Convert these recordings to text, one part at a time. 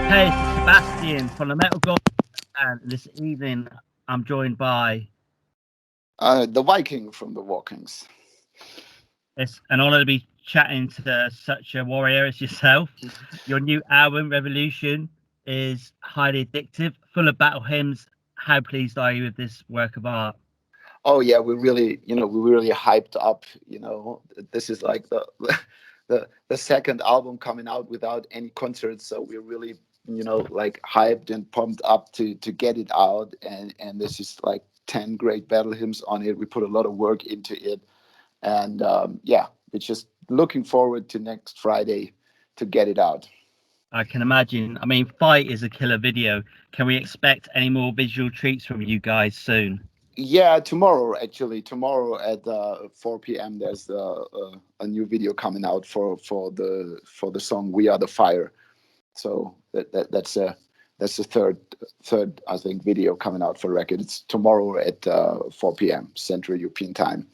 Hey, it's Sebastian from the Metal God, and this evening I'm joined by. The Viking from the WARKINGS. It's an honor to be chatting to such a warrior as yourself. Your new album, Revolution, is highly addictive, full of battle hymns. How pleased are you with this work of art? Oh yeah, we really hyped up. This is like the second album coming out without any concerts, so we're really like hyped and pumped up to get it out. And this is like 10 great battle hymns on it. We put a lot of work into it, and yeah, we're just looking forward to next Friday to get it out. I can imagine. I mean, Fight is a killer video. Can we expect any more visual treats from you guys soon? Yeah, tomorrow actually. Tomorrow at 4 p.m. There's a new video coming out for the song "We Are the Fire." So that's the third I think video coming out for record. It's tomorrow at 4 p.m. Central European Time.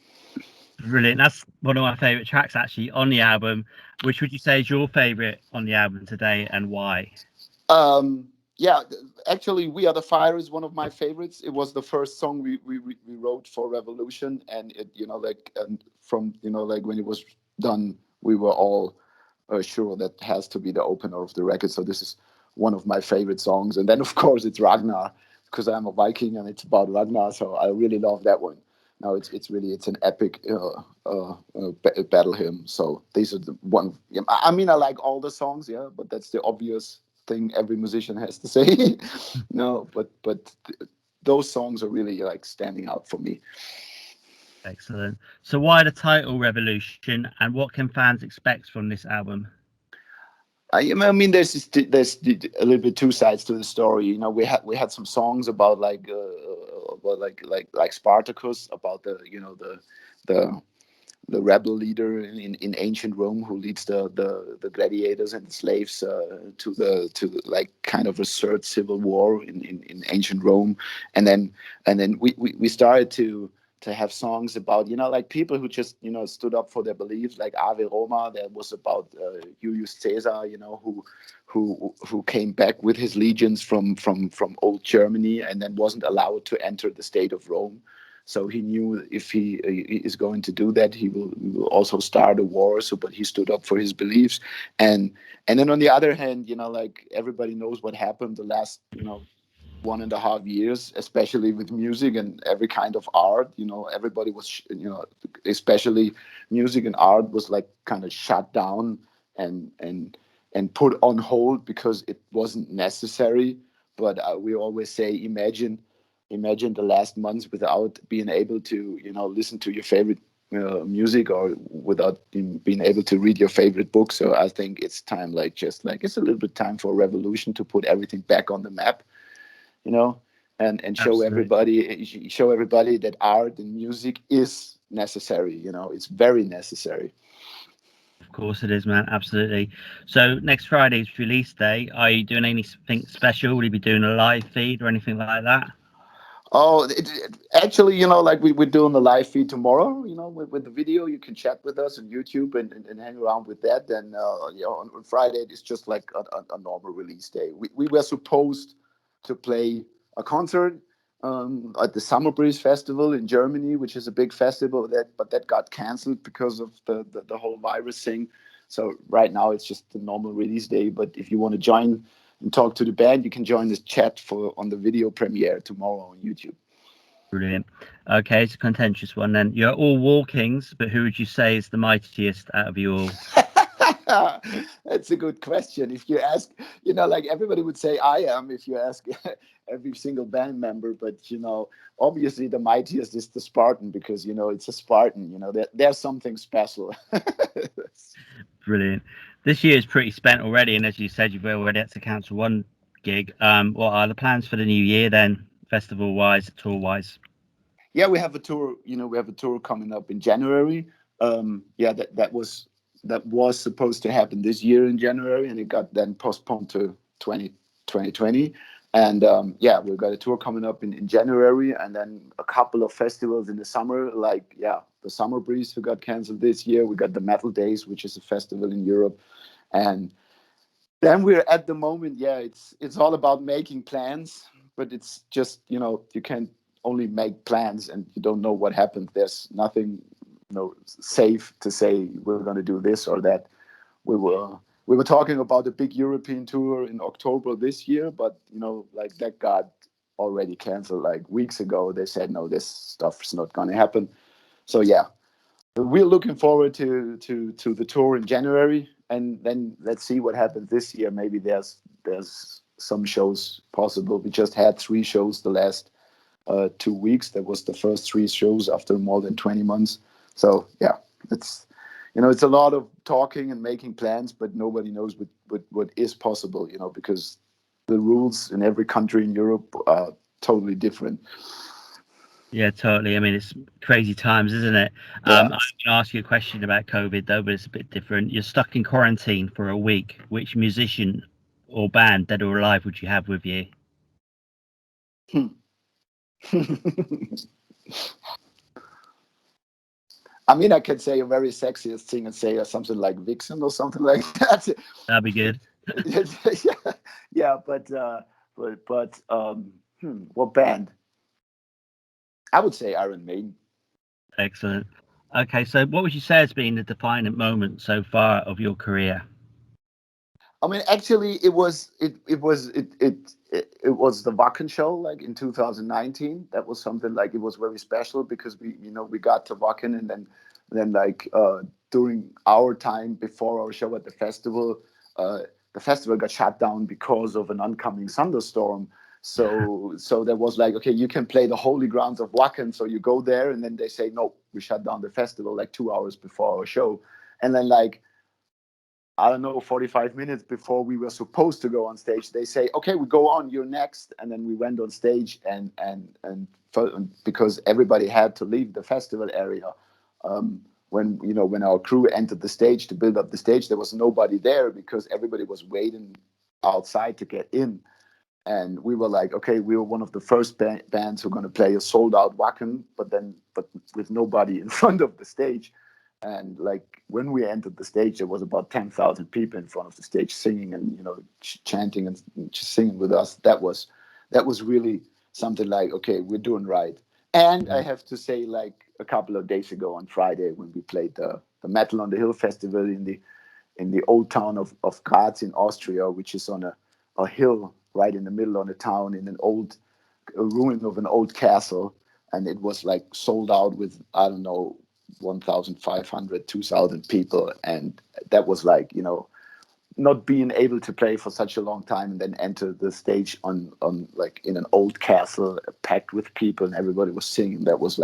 Brilliant. That's one of my favorite tracks actually on the album. Which would you say is your favorite on the album today and why? Yeah, actually, "We Are the Fire" is one of my favorites. It was the first song we wrote for Revolution, and it like, and from like when it was done, we were all sure that has to be the opener of the record. So this is one of my favorite songs. And then of course it's Ragnar, because I'm a Viking and it's about Ragnar. So I really love that one. No, it's an epic battle hymn. So these are the one. Yeah, I mean, I like all the songs, yeah, but that's the obvious thing every musician has to say. No, but those songs are really like standing out for me. Excellent. So why the title Revolution and what can fans expect from this album? I mean, there's a little bit two sides to the story. We had some songs about like Spartacus, about the the rebel leader in ancient Rome who leads the gladiators and the slaves to like kind of a third civil war in ancient Rome, and then we started to have songs about like people who just stood up for their beliefs, like Ave Roma. That was about Julius Caesar, who came back with his legions from old Germany and then wasn't allowed to enter the state of Rome. So he knew if he is going to do that, he will also start a war. So, but he stood up for his beliefs, and and then on the other hand, like everybody knows what happened the last 1.5 years, especially with music and every kind of art. Everybody was, especially music and art was like kind of shut down and and and put on hold because it wasn't necessary. But we always say, imagine the last months without being able to listen to your favorite music, or without being able to read your favorite book. So I think it's time, like, just like it's a little bit time for a revolution to put everything back on the map, you know and Absolutely. show everybody that art and music is necessary. It's very necessary. Of course it is, man. Absolutely. So next Friday's release day. Are you doing anything special? Will you be doing a live feed or anything like that? Oh, actually, like we're doing the live feed tomorrow. With the video, you can chat with us on YouTube and hang around with that. And on Friday, it's just like a normal release day. We were supposed to play a concert at the Summer Breeze Festival in Germany, which is a big festival, but that got canceled because of the whole virus thing. So right now, it's just the normal release day. But if you want to join and talk to the band, you can join this chat for on the video premiere tomorrow on YouTube. Brilliant. Okay, it's a contentious one then. You're all Walkings, but who would you say is the mightiest out of you all? That's a good question. If you ask, like everybody would say I am if you ask every single band member, but obviously the mightiest is the Spartan, because it's a Spartan. There's something special. Brilliant. This year is pretty spent already, and as you said, you've already had to cancel one gig. What are the plans for the new year then, festival wise, tour wise? Yeah, we have a tour. We have a tour coming up in January. Yeah, that was supposed to happen this year in January, and it got then postponed to 2020. And yeah, we've got a tour coming up in January, and then a couple of festivals in the summer, like, yeah, the Summer Breeze, who got canceled this year. We got the Metal Days, which is a festival in Europe, and Then we're at the moment, yeah, it's all about making plans, but it's just, you can only make plans and you don't know what happened. There's nothing, safe to say we're going to do this or that. We were we were talking about a big European tour in October this year, but like that got already canceled like weeks ago. They said no, this stuff's not going to happen. So yeah, we're looking forward to the tour in January, and then let's see what happens this year. Maybe there's some shows possible. We just had 3 shows the last 2 weeks. That was the first 3 shows after more than 20 months. So yeah, it's a lot of talking and making plans, but nobody knows what is possible. Because the rules in every country in Europe are totally different. Yeah, totally. I mean, it's crazy times, isn't it? Yeah. I'm going to ask you a question about COVID, though, but it's a bit different. You're stuck in quarantine for a week. Which musician or band, dead or alive, would you have with you? I mean, I could say a very sexiest thing and say something like Vixen or something like that. That'd be good. yeah, yeah, what band? I would say Iron Maiden. Excellent. Okay, so what would you say has been the defining moment so far of your career? I mean, actually, it was the Wacken show like in 2019. That was something like it was very special because we got to Wacken, and then like during our time before our show at the festival got shut down because of an oncoming thunderstorm. So there was like, okay, you can play the holy grounds of Wacken. So you go there, and then they say no, we shut down the festival like 2 hours before our show, and then like, I don't know, 45 minutes before we were supposed to go on stage, they say, okay, we go on, you're next. And then we went on stage, and because everybody had to leave the festival area, when our crew entered the stage to build up the stage, there was nobody there because everybody was waiting outside to get in. And we were like, okay, we were one of the first bands who are going to play a sold out Wacken, but with nobody in front of the stage. And like when we entered the stage, there was about 10,000 people in front of the stage singing and chanting and just singing with us. That was really something like, okay, we're doing right. And I have to say, like a couple of days ago on Friday, when we played the Metal on the Hill festival in the old town of Graz in Austria, which is on a hill right in the middle of the town in a ruin of an old castle, and it was like sold out with, I don't know, 1,500, 2,000 people. And that was like, not being able to play for such a long time and then enter the stage on like in an old castle packed with people and everybody was singing. That was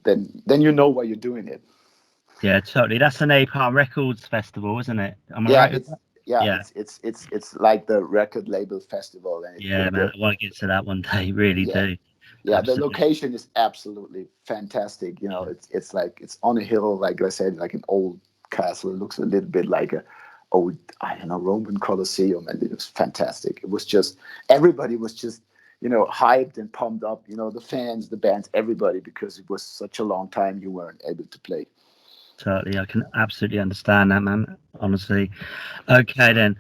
then why you're doing it. Yeah, totally. That's the Napalm Records Festival, isn't it? Am I Yeah, right with that? Yeah. it's like the record label festival. And Yeah, man. I want to get to that one day. Really yeah, do. yeah, the Absolutely. location is absolutely fantastic. It's like it's on a hill, like I said, like an old castle. It looks a little bit like a old, I don't know, Roman Colosseum, and it was fantastic. It was just, everybody was just hyped and pumped up. The fans, the bands, everybody, because it was such a long time you weren't able to play. Totally. I can absolutely understand that, man. Honestly. Okay, then.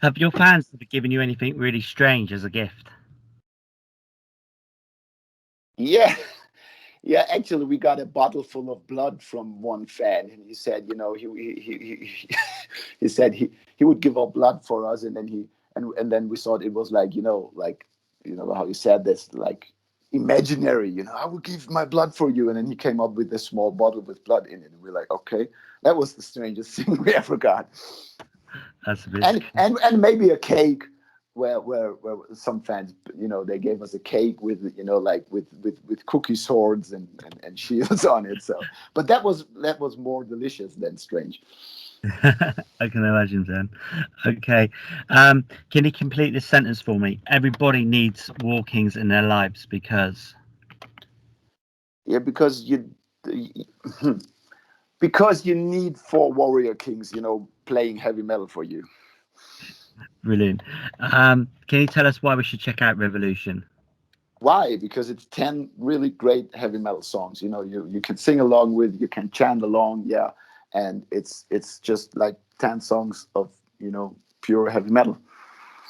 Have your fans ever given you anything really strange as a gift? Yeah. Yeah, actually, we got a bottle full of blood from one fan, and he said, he said he would give up blood for us, and then we thought it was like, how you said this, like imaginary, I will give my blood for you, and then he came up with this small bottle with blood in it, and we're like, okay, that was the strangest thing we ever got. That's a bit And maybe a cake where some fans, they gave us a cake with, like with cookie swords and shields on it. So, but that was more delicious than strange. I can imagine, then. Okay. Can you complete this sentence for me? Everybody needs WARKINGS in their lives because. Yeah, because you need 4 warrior kings, playing heavy metal for you. Brilliant. Can you tell us why we should check out Revolution? Why? Because it's 10 really great heavy metal songs. You can sing along with, you can chant along, yeah, and it's just like 10 songs of pure heavy metal.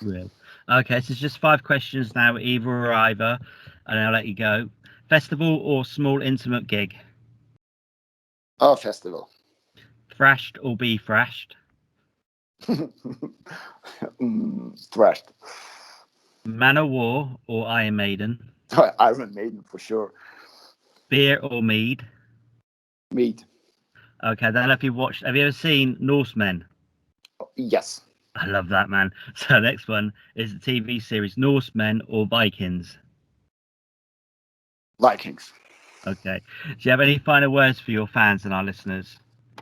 Real. Okay, so it's just 5 questions now, either or either, and I'll let you go. Festival or small intimate gig? Oh, festival. Thrashed or be thrashed? Thrashed. Manowar or Iron Maiden? Iron Maiden for sure. Beer or mead? Mead. Okay, then have you ever seen Norsemen? Yes. I love that, man. So next one is the TV series Norsemen or Vikings? Vikings. Okay. Do you have any final words for your fans and our listeners?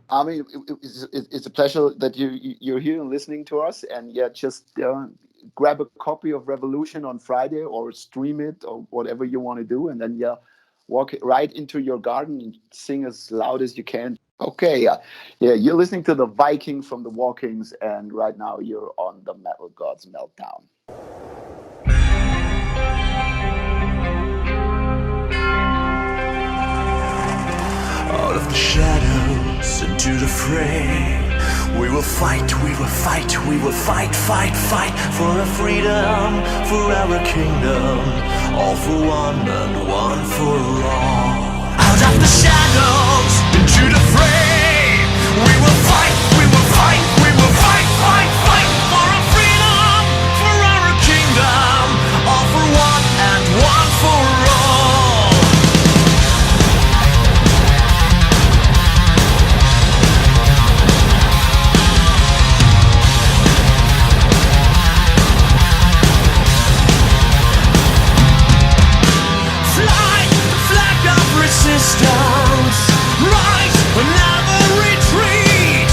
I mean, it's a pleasure that you're here and listening to us. And yeah, just grab a copy of Revolution on Friday or stream it or whatever you want to do. And then, walk right into your garden and sing as loud as you can. Okay, yeah, you're listening to the Viking from the WARKINGS, and right now you're on the Metal Gods Meltdown. Out of the shadows into the fray, we will fight, we will fight, we will fight, fight, fight for our freedom, for our kingdom, all for one and one for all. Out of the shadows into the fray, we will fight, we will fight, we will fight, fight, fight for our freedom, for our kingdom, all for one and one for all. Fly the flag of resistance, rise and never retreat.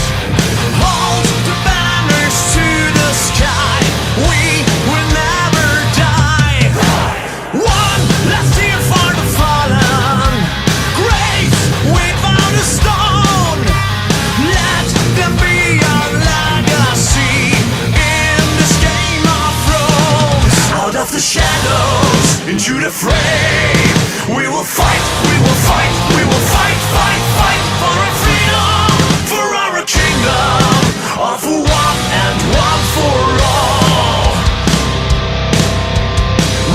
Hold the banners to the sky, we will never die. One last tear for the fallen, graves without a stone. Let them be our legacy in this game of thrones. Out of the shadows into the fray, we will fight, we will fight, we will fight, fight, fight for our freedom, for our kingdom, all for one and one for all.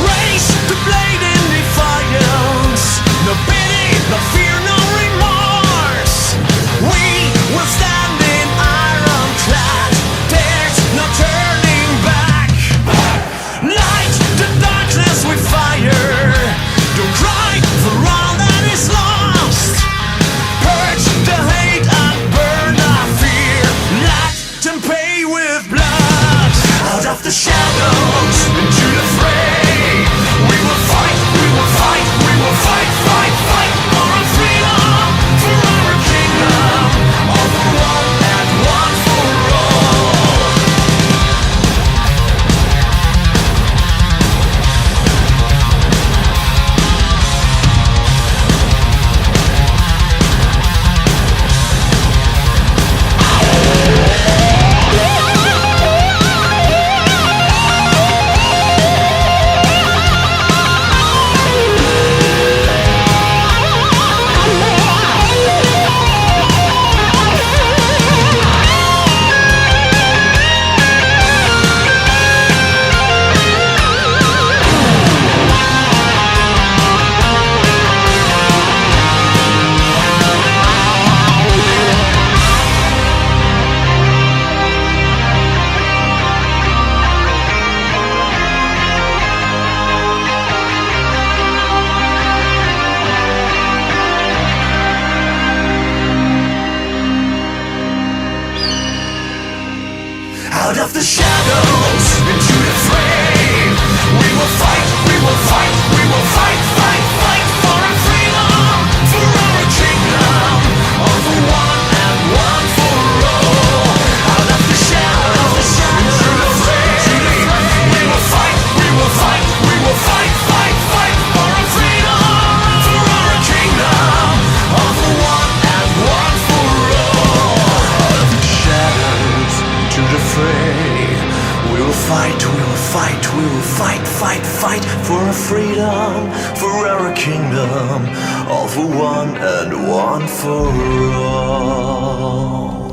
Raise the blade in defiance, no pity, no fear, no remorse. We will stand in ironclad, there's no turning back. Light the darkness with fire, don't cry for all that is lost. Purge the hate and burn the fear, let them pay with blood. Out of the shadows into the fray, we will fight, we will fight, we will fight, fight, fight for our freedom, for our kingdom, all for one and one for all. Out of the shadows into the fray, we will fight, we will fight, we will fight, fight, fight for our freedom, for our kingdom, all for one and one for all. Out of the shadows into the fray, we will fight, we will fight, we will fight, fight, fight for our freedom, for our kingdom, all for one and one for all. Out of the shadows into the fray, we will fight, we will fight, we will fight, fight, fight for our freedom, for our kingdom, all for one and one for all.